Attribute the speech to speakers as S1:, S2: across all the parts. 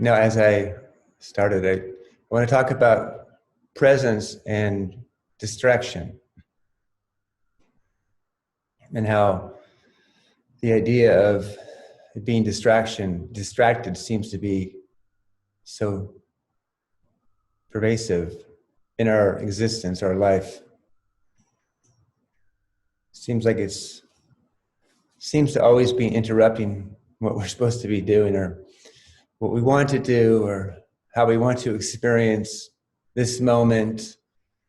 S1: As I started, I want to talk about presence and distraction, and how the idea of being distracted seems to be so pervasive in our existence, our life. Seems to always be interrupting what we're supposed to be doing, or what we want to do, or how we want to experience this moment.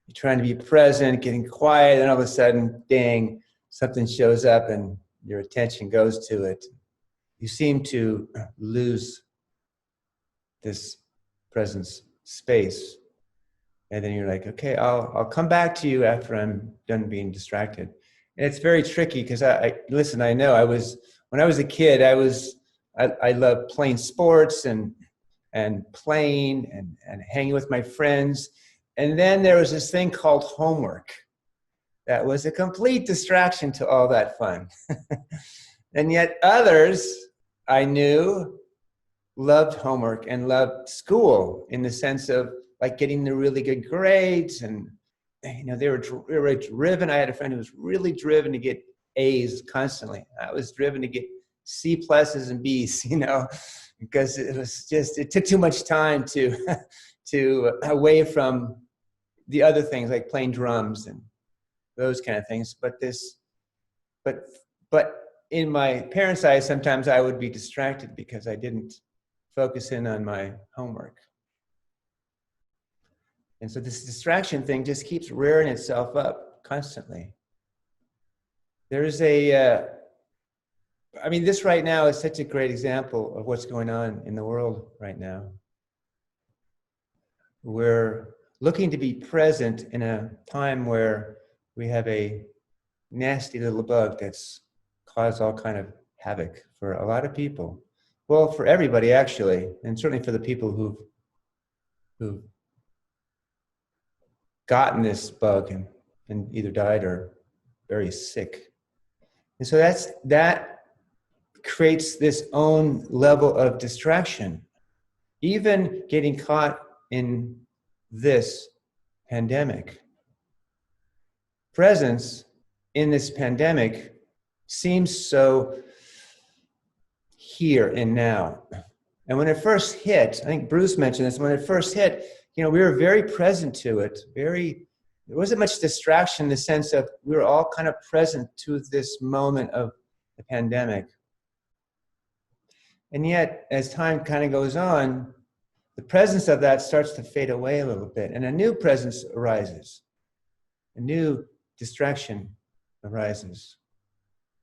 S1: You're trying to be present, getting quiet, and all of a sudden, dang, something shows up and your attention goes to it. You seem to lose this presence space. And then you're like, okay, I'll come back to you after I'm done being distracted. And it's very tricky because listen, I know when I was a kid, I loved playing sports and playing and hanging with my friends. And then there was this thing called homework that was a complete distraction to all that fun. And yet others I knew loved homework and loved school in the sense of like getting the really good grades. And they were driven. I had a friend who was really driven to get A's constantly. I was driven to get C pluses and B's, because it took too much time to away from the other things like playing drums and those kind of things. But in my parents' eyes, sometimes I would be distracted because I didn't focus in on my homework. And so this distraction thing just keeps rearing itself up constantly. There's this right now is such a great example of what's going on in the world right now. We're looking to be present in a time where we have a nasty little bug that's caused all kind of havoc for a lot of people. Well, for everybody actually, and certainly for the people who've gotten this bug and either died or very sick. And so that creates this own level of distraction. Even getting caught in this pandemic. Presence in this pandemic seems so here and now. And when it first hit, I think Bruce mentioned this, when it first hit, we were very present to it. There wasn't much distraction in the sense of we were all kind of present to this moment of the pandemic. And yet, as time kind of goes on, the presence of that starts to fade away a little bit, and a new presence arises. A new distraction arises.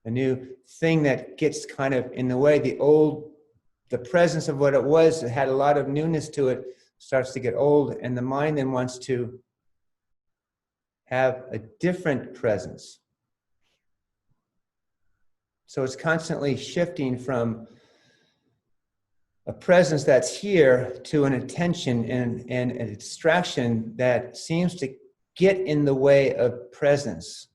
S1: A new thing that gets kind of in the way. The presence of what it was, it had a lot of newness to it, starts to get old, and the mind then wants to have a different presence. So it's constantly shifting from a presence that's here to an attention and a distraction that seems to get in the way of presence.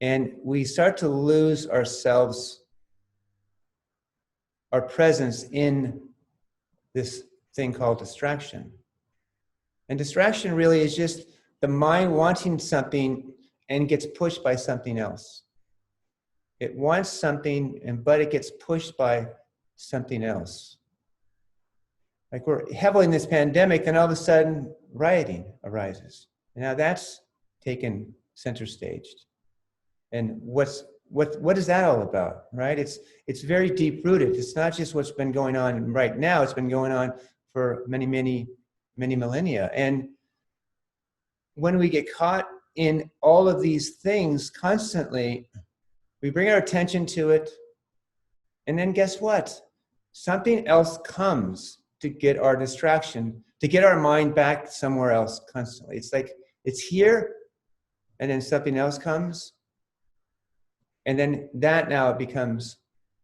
S1: And we start to lose ourselves, our presence in this thing called distraction. And distraction really is just the mind wanting something and gets pushed by something else. It wants something, but it gets pushed by something else. Like we're heavily in this pandemic, and all of a sudden rioting arises. And now that's taken center stage. And what is that all about, right? It's very deep rooted. It's not just what's been going on right now. It's been going on for many millennia. And when we get caught in all of these things constantly, we bring our attention to it, and then guess what? Something else comes to get our distraction, to get our mind back somewhere else constantly. It's like it's here, and then something else comes, and then that now becomes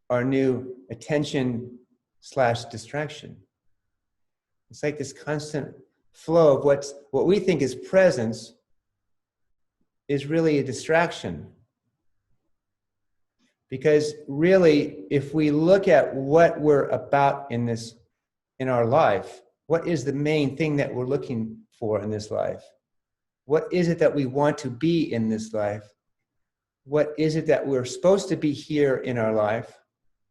S1: our new attention / distraction. It's like this constant flow of what we think is presence is really a distraction. Because really, if we look at what we're about in this in our life? What is the main thing that we're looking for in this life? What is it that we want to be in this life? What is it that we're supposed to be here in our life?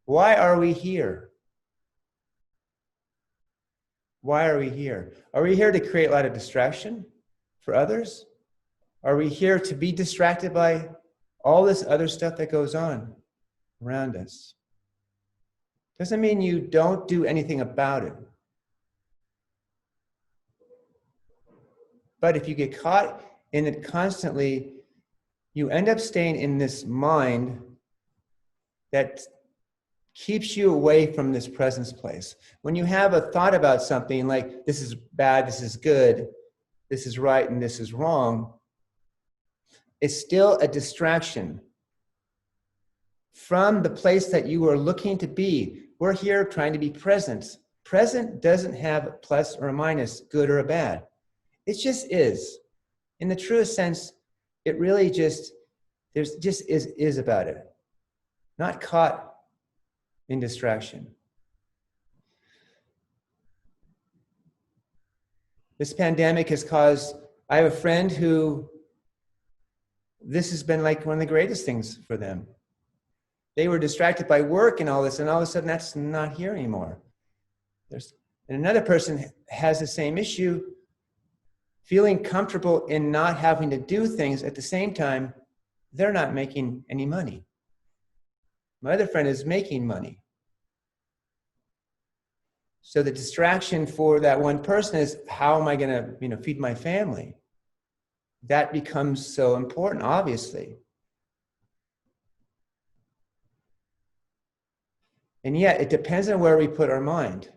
S1: Why are we here? Why are we here? Are we here to create a lot of distraction for others? Are we here to be distracted by all this other stuff that goes on around us? Doesn't mean you don't do anything about it. But if you get caught in it constantly, you end up staying in this mind that keeps you away from this presence place. When you have a thought about something like, this is bad, this is good, this is right, and this is wrong, it's still a distraction from the place that you are looking to be. We're here trying to be present. Present doesn't have a plus or a minus, good or a bad. It just is. In the truest sense, it really just, there's just is about it. Not caught in distraction. This pandemic has caused, I have a friend who, this has been like one of the greatest things for them. They were distracted by work and all this, and all of a sudden that's not here anymore. And another person has the same issue, feeling comfortable in not having to do things. At the same time, they're not making any money. My other friend is making money. So the distraction for that one person is, how am I going to, feed my family? That becomes so important, obviously. And yet, it depends on where we put our mind.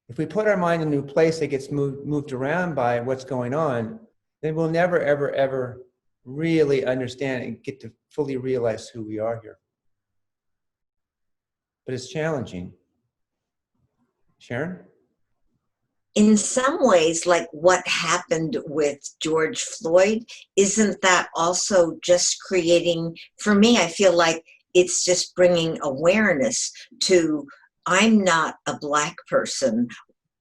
S1: If we put our mind in a new place that gets moved around by what's going on, then we'll never, ever, ever really understand and get to fully realize who we are here. But it's challenging. Sharon?
S2: In some ways, like what happened with George Floyd, isn't that also just creating, for me, I feel like it's just bringing awareness to, I'm not a Black person,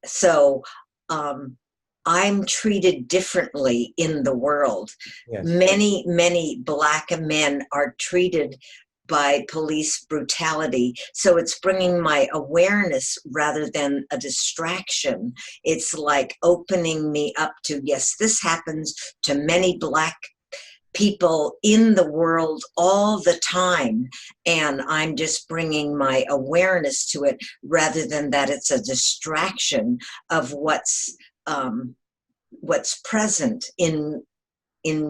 S2: so I'm treated differently in the world. Yes. Many Black men are treated by police brutality. So it's bringing my awareness rather than a distraction. It's like opening me up to, yes, this happens to many Black people in the world all the time. And I'm just bringing my awareness to it rather than that it's a distraction of what's present in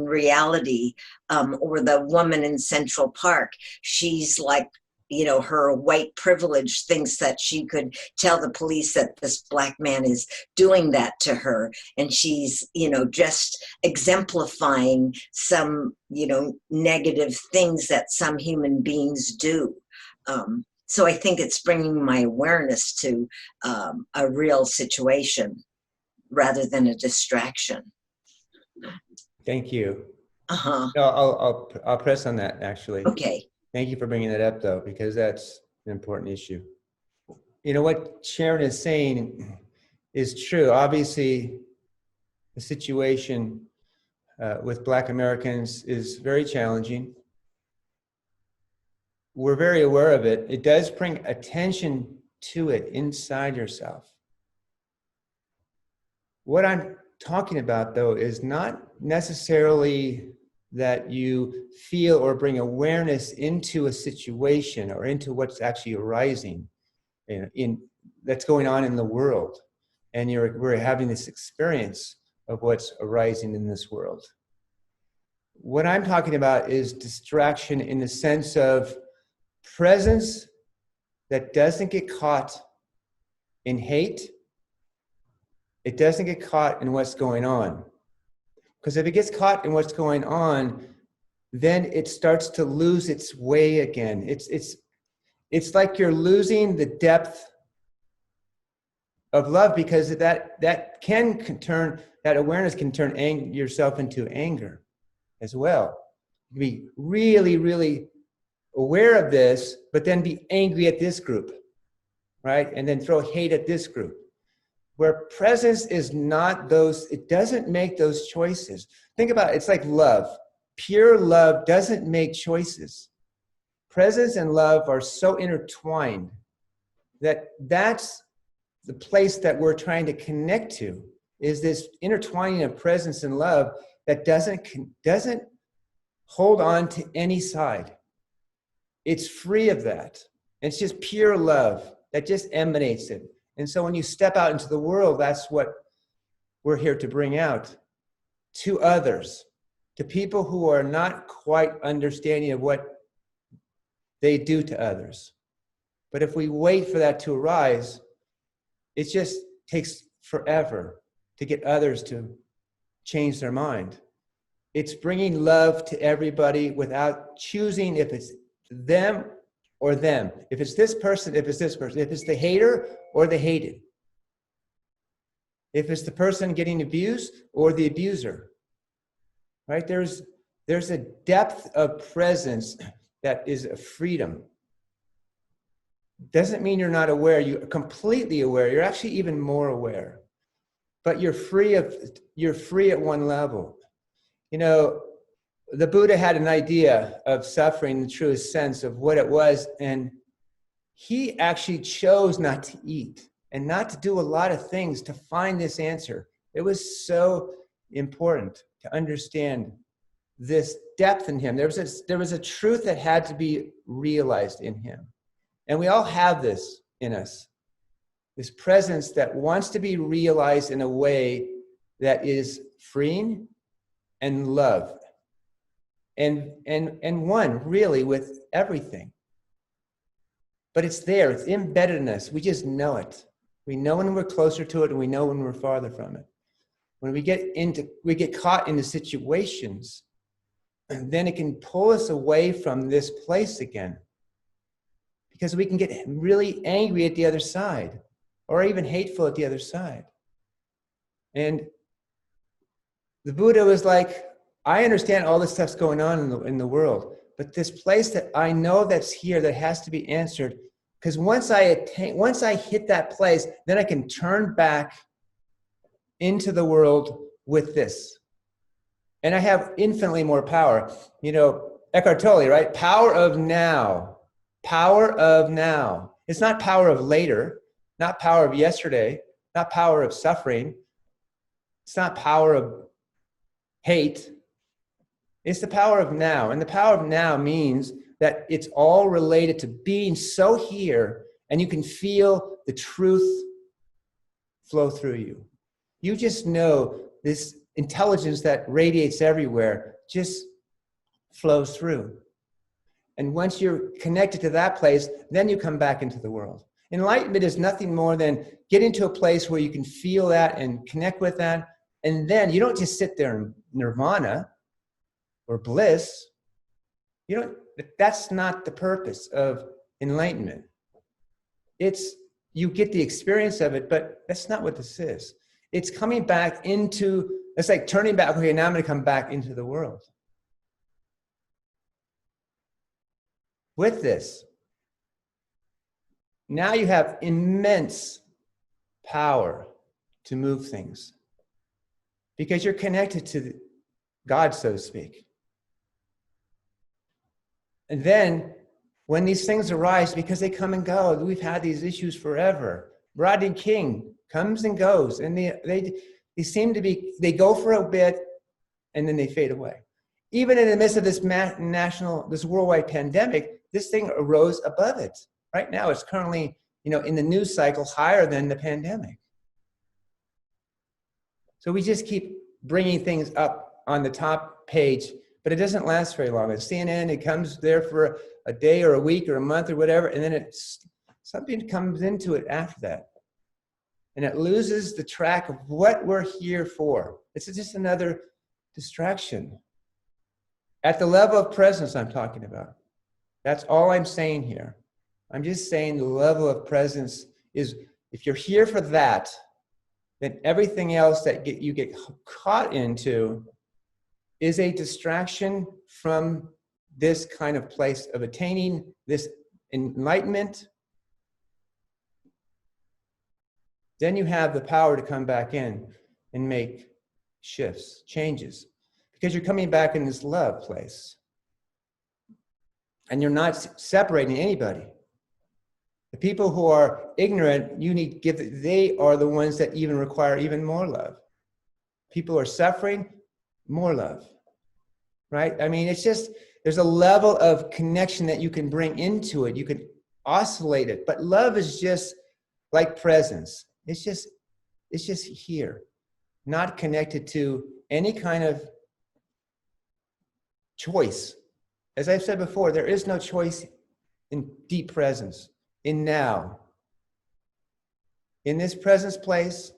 S2: reality. Or the woman in Central Park, she's like, her white privilege thinks that she could tell the police that this Black man is doing that to her. And she's, just exemplifying some, negative things that some human beings do. So I think it's bringing my awareness to a real situation rather than a distraction.
S1: Thank you.
S2: Uh-huh.
S1: No, I'll press on that, actually.
S2: Okay.
S1: Thank you for bringing that up, though, because that's an important issue. What Sharon is saying is true. Obviously, the situation with Black Americans is very challenging. We're very aware of it. It does bring attention to it inside yourself. What I'm talking about, though, is not necessarily that you feel or bring awareness into a situation or into what's actually arising in that's going on in the world, and we're having this experience of what's arising in this world. What I'm talking about is distraction in the sense of presence that doesn't get caught in hate. It doesn't get caught in what's going on. Because if it gets caught in what's going on, then it starts to lose its way again. It's like you're losing the depth of love, because that awareness can turn yourself into anger as well. You can be really, really aware of this, but then be angry at this group, right? And then throw hate at this group. where presence is not those, it doesn't make those choices. Think about it, it's like love. Pure love doesn't make choices. Presence and love are so intertwined that that's the place that we're trying to connect to, is this intertwining of presence and love that doesn't hold on to any side. It's free of that. It's just pure love that just emanates it. And so when you step out into the world, that's what we're here to bring out to others, to people who are not quite understanding of what they do to others. But if we wait for that to arise, it just takes forever to get others to change their mind. It's bringing love to everybody without choosing if it's them or them. If it's this person, if it's this person. If it's the hater or the hated. If it's the person getting abused or the abuser. Right? There's a depth of presence that is a freedom. Doesn't mean you're not aware. You're completely aware. You're actually even more aware. But you're free at one level. You know, the Buddha had an idea of suffering in the truest sense of what it was, and he actually chose not to eat and not to do a lot of things to find this answer. It was so important to understand this depth in him. There was a truth that had to be realized in him. And we all have this in us, this presence that wants to be realized in a way that is freeing and love. And one really with everything. But it's there, it's embedded in us. We just know it. We know when we're closer to it, and we know when we're farther from it. When we get caught into situations, and then it can pull us away from this place again. Because we can get really angry at the other side, or even hateful at the other side. And the Buddha was like, I understand all this stuff's going on in the world, but this place that I know that's here that has to be answered, because once I hit that place, then I can turn back into the world with this. And I have infinitely more power. You know, Eckhart Tolle, right? Power of now. Power of now. It's not power of later, not power of yesterday, not power of suffering. It's not power of hate. It's the power of now. And the power of now means that it's all related to being so here, and you can feel the truth flow through you. You just know this intelligence that radiates everywhere just flows through. And once you're connected to that place, then you come back into the world. Enlightenment is nothing more than getting to a place where you can feel that and connect with that. And then you don't just sit there in nirvana or bliss. That's not the purpose of enlightenment. You get the experience of it, but that's not what this is. It's coming back it's like turning back. Okay, now I'm going to come back into the world. With this, now you have immense power to move things because you're connected to God, so to speak. And then when these things arise, because they come and go, we've had these issues forever. Rodney King comes and goes, and they seem to be, they go for a bit and then they fade away. Even in the midst of this worldwide pandemic, this thing arose above it. Right now, it's currently, in the news cycle higher than the pandemic. So we just keep bringing things up on the top page, but it doesn't last very long. At CNN, it comes there for a day or a week or a month or whatever, and then something comes into it after that. And it loses the track of what we're here for. It's just another distraction. At the level of presence I'm talking about. That's all I'm saying here. I'm just saying the level of presence is, if you're here for that, then everything else that you get caught into is a distraction from this kind of place of attaining this enlightenment then you have the power to come back in and make shifts, changes, because you're coming back in this love place. And you're not separating anybody. The people who are ignorant, you need to give, they are the ones that even require even more love. People who are suffering, more love, right? I mean, it's just, there's a level of connection that you can bring into it. You can oscillate it, but love is just like presence. It's just here, not connected to any kind of choice. As I've said before, there is no choice in deep presence, in now. In this presence place,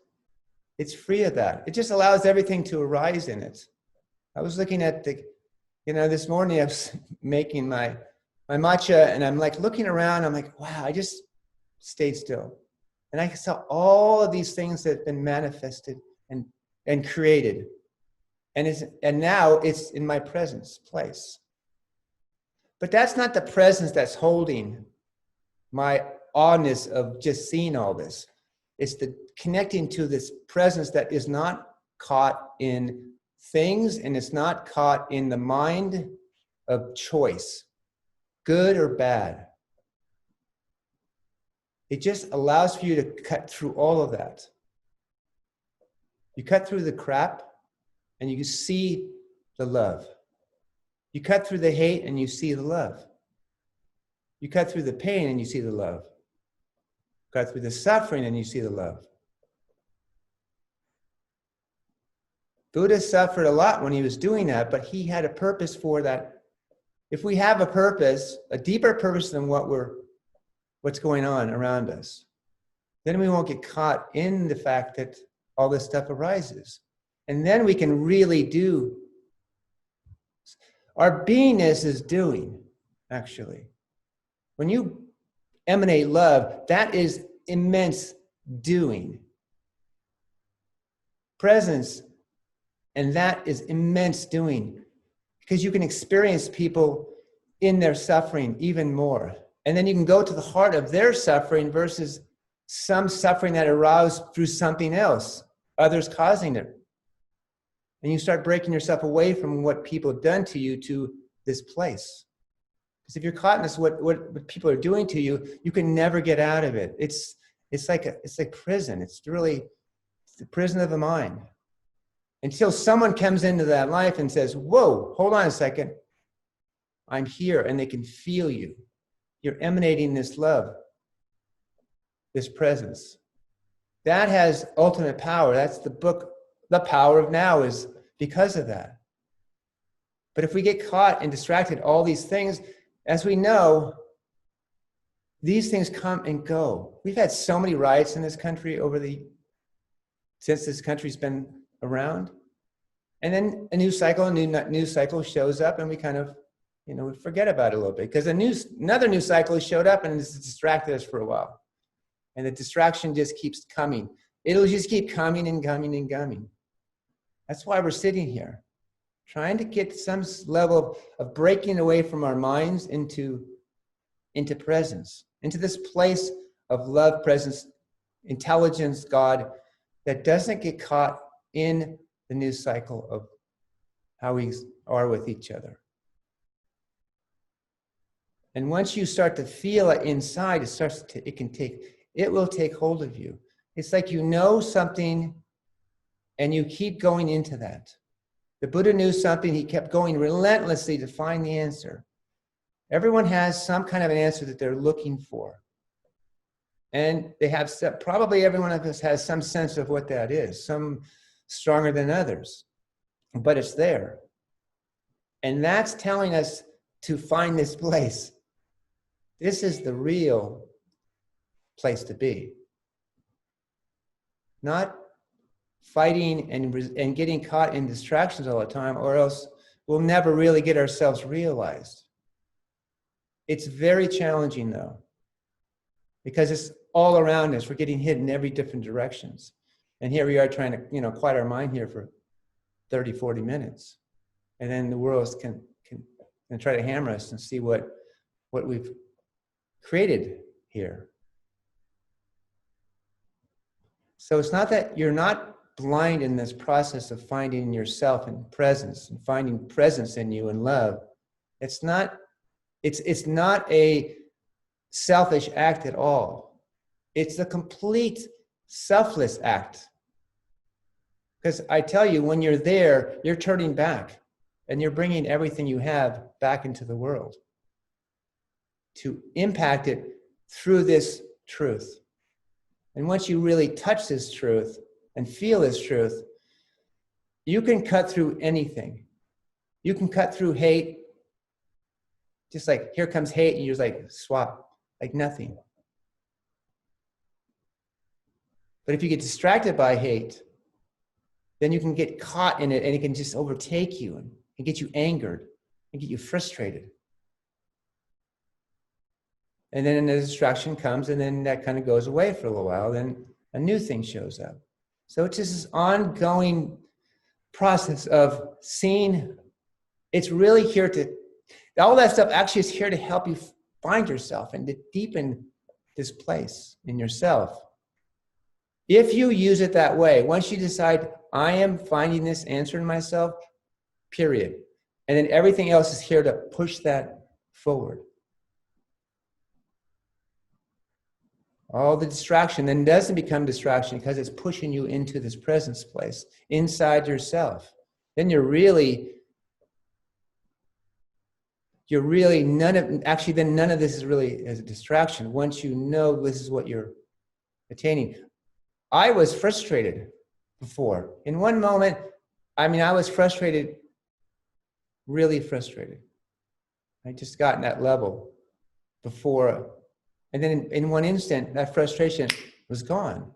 S1: it's free of that. It just allows everything to arise in it. I was looking at the, this morning I was making my matcha, and I'm like looking around, I'm like, wow, I just stayed still. And I saw all of these things that have been manifested and created. And now it's in my presence place. But that's not the presence that's holding my awness of just seeing all this. It's the connecting to this presence that is not caught in things, and it's not caught in the mind of choice, good or bad. It just allows for you to cut through all of that. You cut through the crap and you see the love. You cut through the hate and you see the love. You cut through the pain and you see the love. You cut through the suffering and you see the love. Buddha suffered a lot when he was doing that, but he had a purpose for that. If we have a purpose, a deeper purpose than what's going on around us, then we won't get caught in the fact that all this stuff arises. And then we can really do. Our beingness is doing, actually. When you emanate love, that is immense doing. Presence, and that is immense doing. Because you can experience people in their suffering even more. And then you can go to the heart of their suffering versus some suffering that aroused through something else, others causing it. And you start breaking yourself away from what people have done to you to this place. Because if you're caught in this, what people are doing to you, you can never get out of it. It's like prison. It's really the prison of the mind. Until someone comes into that life and says, whoa, hold on a second. I'm here, and they can feel you. You're emanating this love, this presence. That has ultimate power. That's the book. The power of now is because of that. But if we get caught and distracted, all these things, as we know, these things come and go. We've had so many riots in this country since this country's been around. And then a new news cycle shows up, and we kind of, we forget about it a little bit, because another news cycle has showed up and it's distracted us for a while. And the distraction just keeps coming. It'll just keep coming and coming and coming. That's why we're sitting here, trying to get some level of breaking away from our minds into presence, into this place of love, presence, intelligence, God, that doesn't get caught in the news cycle of how we are with each other. And once you start to feel it inside, it will take hold of you. It's like you know something and you keep going into that. The Buddha knew something, he kept going relentlessly to find the answer. Everyone has some kind of an answer that they're looking for. And probably every one of us has some sense of what that is, some stronger than others, but it's there. And that's telling us to find this place. This is the real place to be. Not fighting and getting caught in distractions all the time, or else we'll never really get ourselves realized. It's very challenging, though, because it's all around us. We're getting hit in every different directions. And here we are trying to, quiet our mind here for 30, 40 minutes. And then the world can try to hammer us and see what we've created here. So it's not that you're not blind in this process of finding yourself and presence and finding presence in you and love. It's not a selfish act at all. It's a complete selfless act. Because I tell you, when you're there, you're turning back and you're bringing everything you have back into the world to impact it through this truth. And once you really touch this truth and feel this truth, you can cut through anything. You can cut through hate. Just like, here comes hate, and you're just like, swap, like nothing. But if you get distracted by hate, then you can get caught in it, and it can just overtake you and get you angered and get you frustrated. And then the distraction comes, and then that kind of goes away for a little while. Then a new thing shows up. So it's just this ongoing process of seeing. It's really here to, all that stuff actually is here to help you find yourself and to deepen this place in yourself. If you use it that way, once you decide, I am finding this answer in myself, period. And then everything else is here to push that forward. All the distraction then doesn't become distraction because it's pushing you into this presence place, inside yourself. Then you're really none of this is really as a distraction once you know this is what you're attaining. I was frustrated before. In one moment, I was frustrated, really frustrated. I just got in that level before. And then in one instant, that frustration was gone.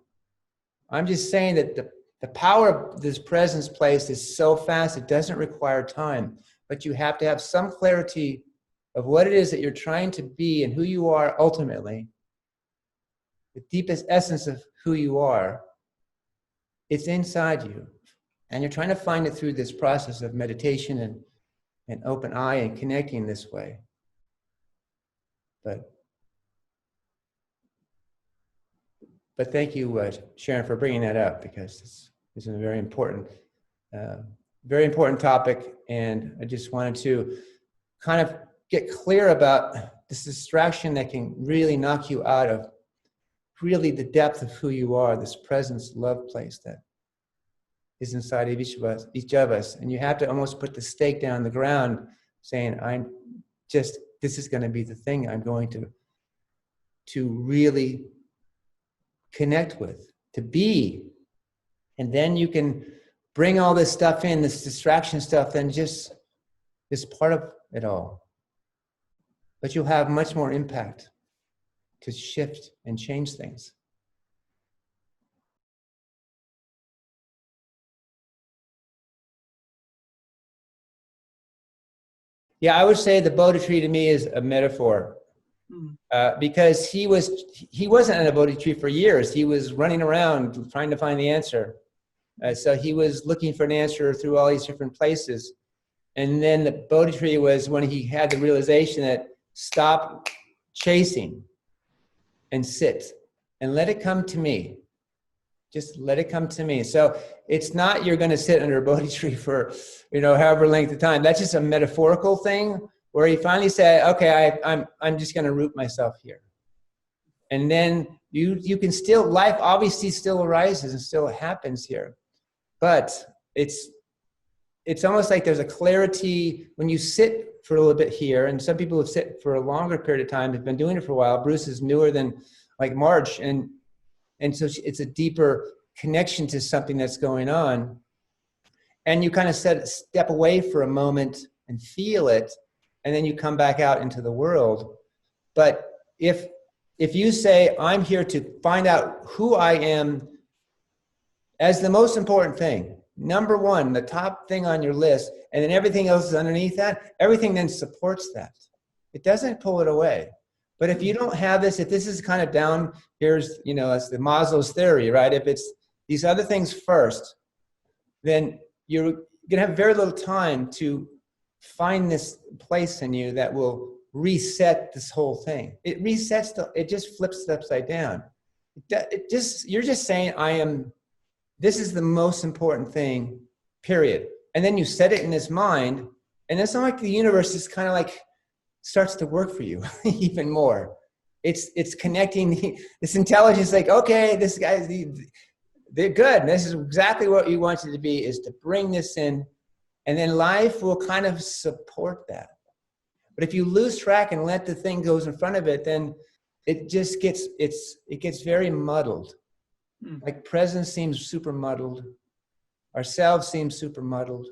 S1: I'm just saying that the power of this presence place is so fast, it doesn't require time. But you have to have some clarity of what it is that you're trying to be and who you are ultimately. The deepest essence of who you are, it's inside you. And you're trying to find it through this process of meditation and open eye and connecting this way. But thank you, Sharon, for bringing that up, because this is a very important topic. And I just wanted to kind of get clear about this distraction that can really knock you out of really the depth of who you are, this presence, love place that is inside of each of us. And you have to almost put the stake down on the ground saying, this is going to be the thing I'm going to really connect with, to be. And then you can bring all this stuff in, this distraction stuff, then just is part of it all. But you'll have much more impact to shift and change things. Yeah, I would say the Bodhi tree to me is a metaphor. Because he wasn't in a Bodhi tree for years. He was running around trying to find the answer. So he was looking for an answer through all these different places. And then the Bodhi tree was when he had the realization that stop chasing and sit and let it come to me. Just let it come to me. So it's not you're going to sit under a Bodhi tree for, however length of time. That's just a metaphorical thing where he finally said, okay, I'm just going to root myself here. And then you can still, life obviously still arises and still happens here. But it's almost like there's a clarity when you sit for a little bit here, and some people have sit for a longer period of time, have been doing it for a while. Bruce is newer than like March, and so it's a deeper connection to something that's going on. And you kind of step away for a moment and feel it, and then you come back out into the world. But if you say, I'm here to find out who I am as the most important thing, number one, the top thing on your list, and then everything else is underneath that, everything then supports that. It doesn't pull it away. But if you don't have this, if this is kind of down, here's, it's the Maslow's theory, right? If it's these other things first, then you're going to have very little time to find this place in you that will reset this whole thing. It resets, it just flips it upside down. You're just saying, this is the most important thing, period. And then you set it in his mind, and it's not like the universe is kind of like starts to work for you even more. It's connecting this intelligence, like, okay, this guy's they're good. This is exactly what you want it to be, is to bring this in, and then life will kind of support that. But if you lose track and let the thing goes in front of it, then it just gets, it gets very muddled. Like presence seems super muddled. Ourselves seems super muddled.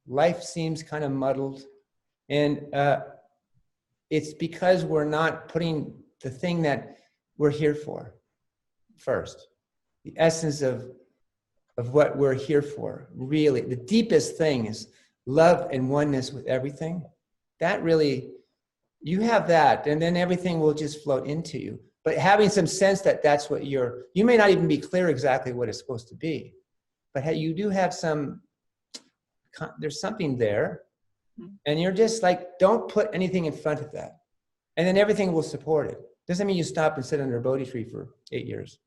S1: Life seems kind of muddled. And it's because we're not putting the thing that we're here for first. The essence of what we're here for, really. The deepest thing is love and oneness with everything. That really, you have that, and then everything will just float into you. But having some sense that that's what you may not even be clear exactly what it's supposed to be, but you do have there's something there, and you're just like, don't put anything in front of that. And then everything will support it. Doesn't mean you stop and sit under a Bodhi tree for 8 years.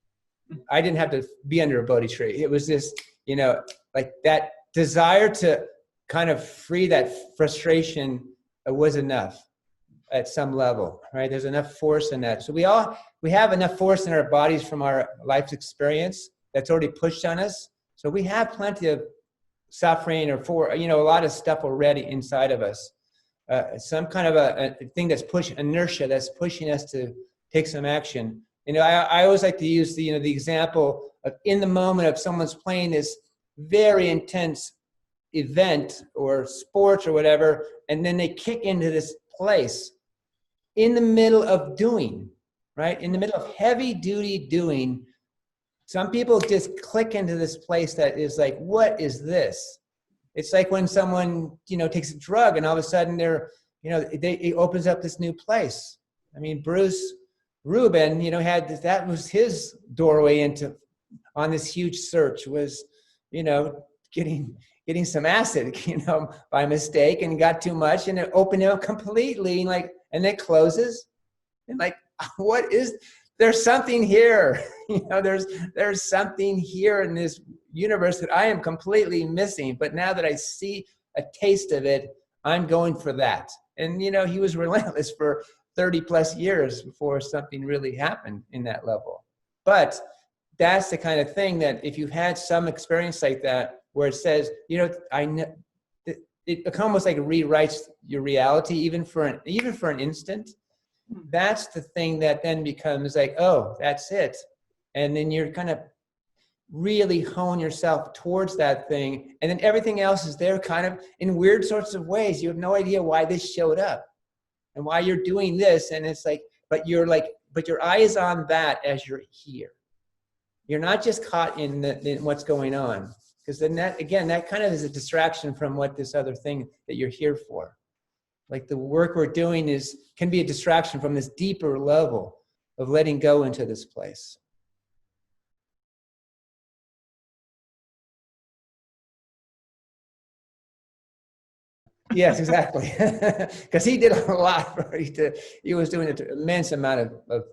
S1: I didn't have to be under a Bodhi tree. It was just, like that desire to kind of free that frustration was enough at some level, right? There's enough force in that. So we have enough force in our bodies from our life's experience that's already pushed on us. So we have plenty of suffering or a lot of stuff already inside of us. Some kind of a thing that's inertia that's pushing us to take some action. I always like to use the example of in the moment of someone's playing this very intense event or sports or whatever, and then they kick into this place in the middle of doing, right? In the middle of heavy duty doing, some people just click into this place that is like, what is this? It's like when someone, takes a drug and all of a sudden it opens up this new place. I mean, Bruce Rubin, that was his doorway on this huge search was, getting some acid, by mistake, and got too much, and it opened him up completely, and it closes, and there's something here, there's something here in this universe that I am completely missing, but now that I see a taste of it, I'm going for that. And he was relentless for 30 plus years before something really happened in that level. But that's the kind of thing that if you've had some experience like that, where it says, I know, it almost like rewrites your reality, even for an instant. That's the thing that then becomes like, oh, that's it. And then you're kind of really hone yourself towards that thing. And then everything else is there kind of in weird sorts of ways. You have no idea why this showed up and why you're doing this. And it's like, but your eye is on that as you're here. You're not just caught in what's going on. Because then that kind of is a distraction from what this other thing that you're here for. Like the work we're doing can be a distraction from this deeper level of letting go into this place. Yes, exactly. Because he did a lot. He was doing an immense amount of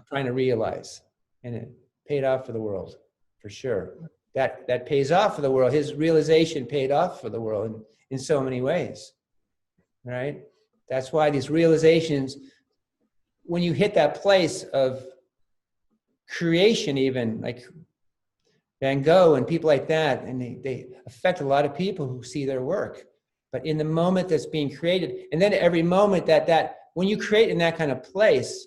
S1: trying to realize, and it paid off for the world, for sure. That pays off for the world. His realization paid off for the world in so many ways, right? That's why these realizations, when you hit that place of creation, even like Van Gogh and people like that, and they affect a lot of people who see their work. But in the moment that's being created, and then every moment that when you create in that kind of place,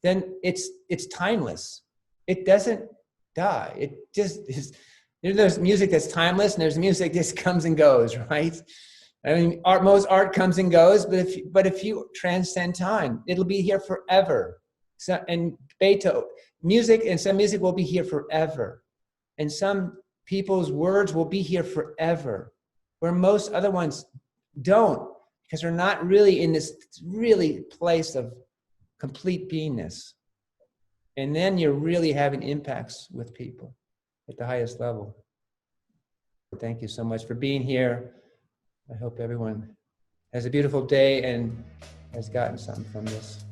S1: then it's timeless. It doesn't die. It just is. There's music that's timeless, and there's music that just comes and goes, right? I mean, most art comes and goes, but if you transcend time, it'll be here forever. So, and Beethoven, some music will be here forever. And some people's words will be here forever, where most other ones don't, because they're not really in this really place of complete beingness. And then you're really having impacts with people at the highest level. Thank you so much for being here. I hope everyone has a beautiful day and has gotten something from this.